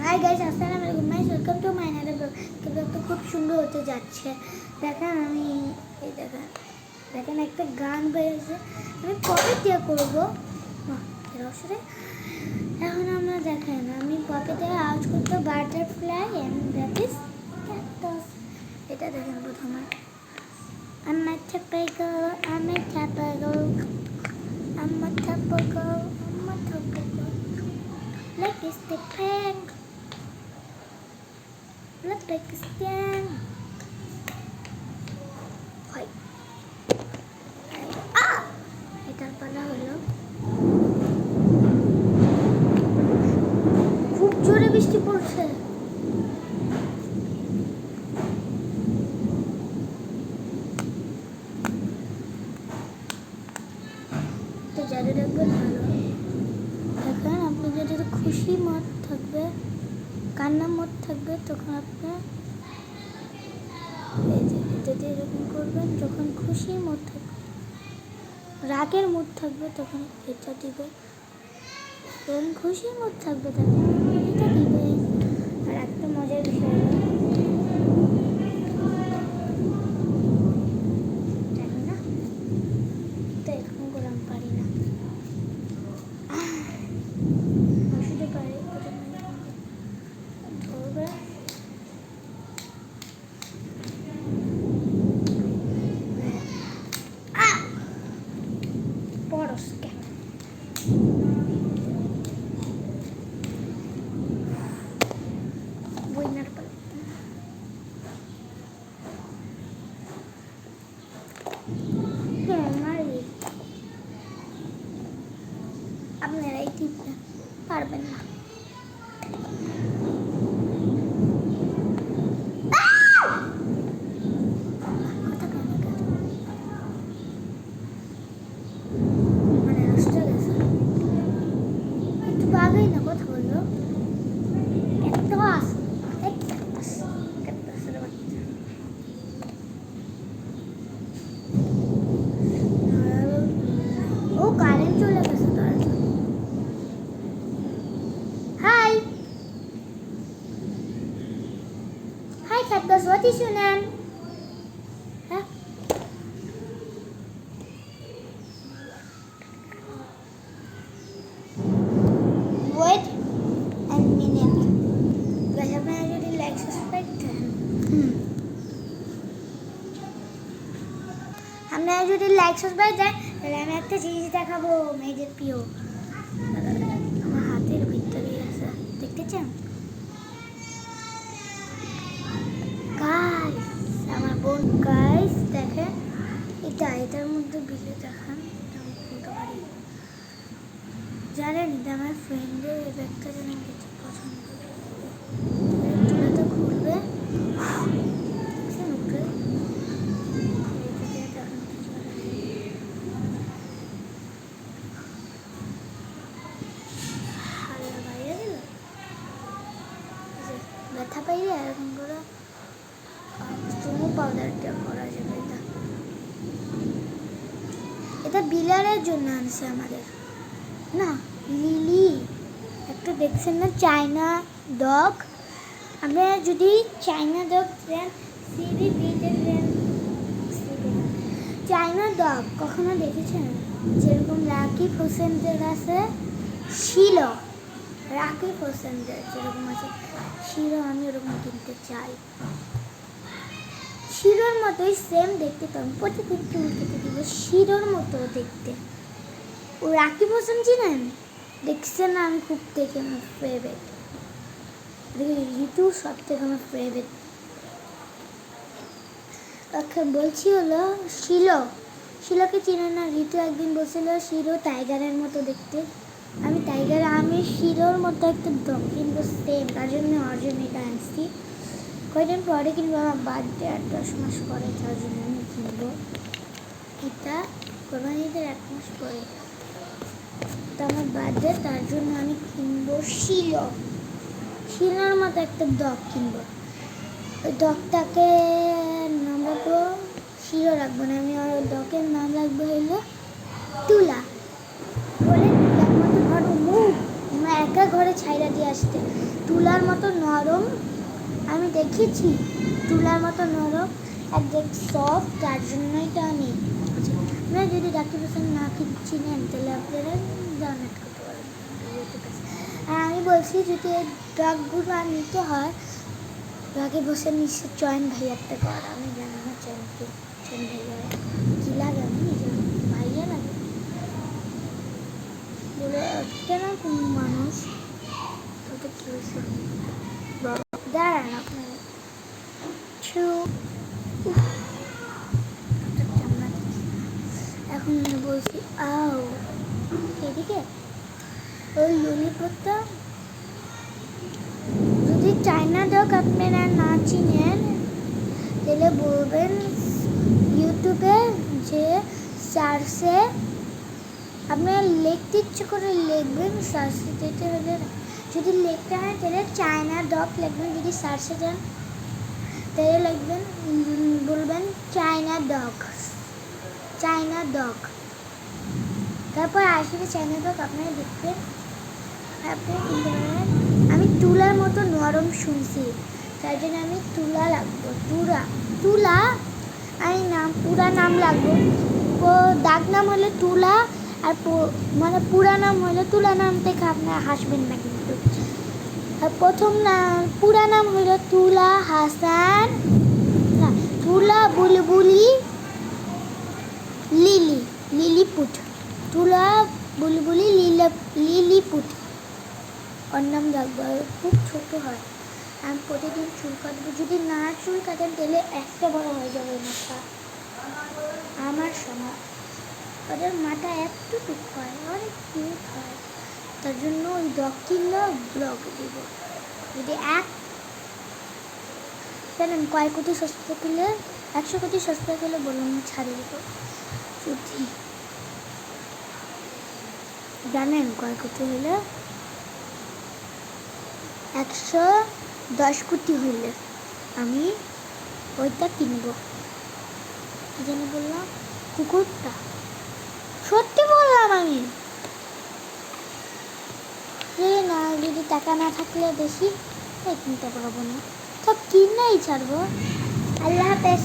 Hi guys, আসসালামু আলাইকুম, welcome to my another blog. ব্লগটা খুব সুন্দর হতে যাচ্ছে। দেখেন আমি এই দেখেন একটা গান বেরিয়েছে, আমি পকেট দিয়ে করবো। এখন আমরা দেখেন আমি পকেটে আওয়াজ করতে butterfly and that is cactus. এটা দেখেন প্রথমে I'm a typical, I'm a typical, I'm a typical, I'm a typical. Like it's the pink. Look like a stand. Wait. Ah! এটার পালা হলো খুব জোরে বৃষ্টি পড়ছে। তো যাদের রাখবেন ভালো দেখেন, আপনি যদি খুশি মত থাকবে, কান্না মত থাকবে, তখন আপনি যদি এরকম করবেন। যখন খুশি মত থাকবে, রাগের মুড থাকবে, তখন এটা দিবে। যখন খুশি মুড থাকবে তখন এটা দিবে। আর একটা মজার বিষয় হলো জানি না তো এরকম করে আমি পারি না, শুধু পারি ধরবে। পরশকে বইনার পালা। আপনারা এই টিপটা পারবেন না। মানে নষ্ট গেছে একটু বাগাই না, কথা বললো একটা বাস ও কারেন্ট চলে গেছে। High high cactus, what is your name? হ্যাঁ ওয়েট অ্যান্ড মিনিট। গাইস, আপনারা যদি লাইক সাবস্ক্রাইব দেন, আপনারা যদি লাইক সাবস্ক্রাইব দেন তাহলে আমি একটা জিনিস দেখাবো, মেয়েদের প্রিয়। আমার হাতের ভিতরে আছে, দেখতে চান গাইস? আমার বোন গাইস দেখেন, এটার মধ্যে বিলে দেখান, আমি খুলতে পারি। জানেন এটা আমার ফ্রেন্ডের এই ব্যাগটা যেন কিছু পছন্দ খুলবে। ব্যথা পাইলে এরকম করে স্টোনো পাউডারটা করা যাবে। এটা বিলারের জন্য আনছে আমাদের, না লিলি একটা দেখছেন না, চায়না ডগ। আপনারা যদি চায়না ডগ দেন, চায়না ডগ কখনো দেখেছেন? যেরকম রাকিব হোসেনদের আছে শিলো, রাকিব হোসেনদের যেরকম আছে শিরো, আমি ওরকম কিনতে চাই। শিরোর মতোই সেম দেখতে, তখন প্রতিদিন চুল কেটে দিব শিরোর মতো দেখতে। ও রাকিব হোসেন চিনেন? দেখছেন না? আমি খুব দেখে আমার ফেভারিট, ঋতু সব থেকে আমার ফেভারিট। ওকে বলছি হলো শিলোকে চিনেন না? ঋতু একদিন বলছিল শিরো টাইগারের মতো দেখতে। আমি শিরোর মতো একটা ডগ কিনবো সেম, তার জন্য এটা আনছি। কয়েকদিন পরে কিনবো, আমার বার্থডে 8-10 মাস পরে, তার জন্য আমি কিনবো এটা। কোরবানিদের 1 মাস পরে তো আমার বার্থডে, তার জন্য আমি কিনবো শিলোর মতো একটা ডগ কিনবো। ওই ডগটাকে নাম রাখবো শিরো, রাখবো না আমি। আর ডগের নাম রাখবো হইলো তুলা। বলে মতো ধরো মুখ একা ঘরে ছাইরা দিয়ে আসতে। তুলার মতো নরম, আমি দেখেছি তুলার মতো নরম একদম সফট, তার জন্যই তো আমি আপনারা যদি জাকির হোসেন না চিনেন তাহলে আপনারা ডাউনলোড করতে পারেন ইউটিউব কাছে। আর আমি বলছি যদি এই ডগগুলো নিতে হয় জাকির হোসেন নিশ্চয় চয়ন ভাইয়ারটা কর, আমি জানি না চয়ন ভাইয়া কী লাগে, আমি ভাইয়া লাগে বলে কেন কোন মানুষ ওটা কী হয়েছে দাঁড়ান আপনার এখন বলছি আও এদিকে ওই ললিপপটা যদি চায়না ডগ আপনারা না চিনেন তাহলে বলবেন ইউটিউবে যে সার্চে আপনারা লিখতে ইচ্ছে করে লিখবেন, সার্চে দিতে হলে যদি লিখতে হয় তাহলে চায়না ডগ লিখবেন, যদি সার্চে যান তাহলে লিখবেন বলবেন চায়না ডগ, তারপর আসলে চায়না ডগ আপনারা দেখবেন, আপনারা কিনতে পারেন। আমি তুলার মতো নরম শুনছি তাই জন্য আমি তুলা লাগবো, তুলা আমি পুরা নাম লাগবো, ডাক নাম হলে তুলা আর মানে পুরা নাম হলে তুলা নাম থেকে আপনারা হাসবেন না কিন্তু। আর প্রথম নাম পুরা নাম হলো তুলা হাসান, না তুলা বুলবুলি লিলিপুট, তুলা বুলবুলি লিলিপুট ওর নাম রাখবো। খুব ছোট হয়, আমি প্রতিদিন চুল কাটবো, যদি না চুল কাটেন তাহলে একটা বড় হয়ে যাবে মাথা আমার সময়। ওদের মাথা এতটুকু হয়, অনেক কিউট হয়, তার জন্য ওই ডগ কিনলে ব্লগ দিব। যদি জানেন কয় কোটি সস্তা কিনলে, 100 কোটি সস্তা কিনলে বলুন ছাড়িয়ে দেবো। যদি জানেন কয় কোটি হলে, 110 কোটি হইলে আমি ওইটা কিনবো। কি জানি বললাম, কুকুরটা সত্যি বললাম আমি, না যদি টাকা না থাকলে বেশি কিনতে পারবো না, সব কিনেই ছাড়বো। আল্লাহ হাফেজ।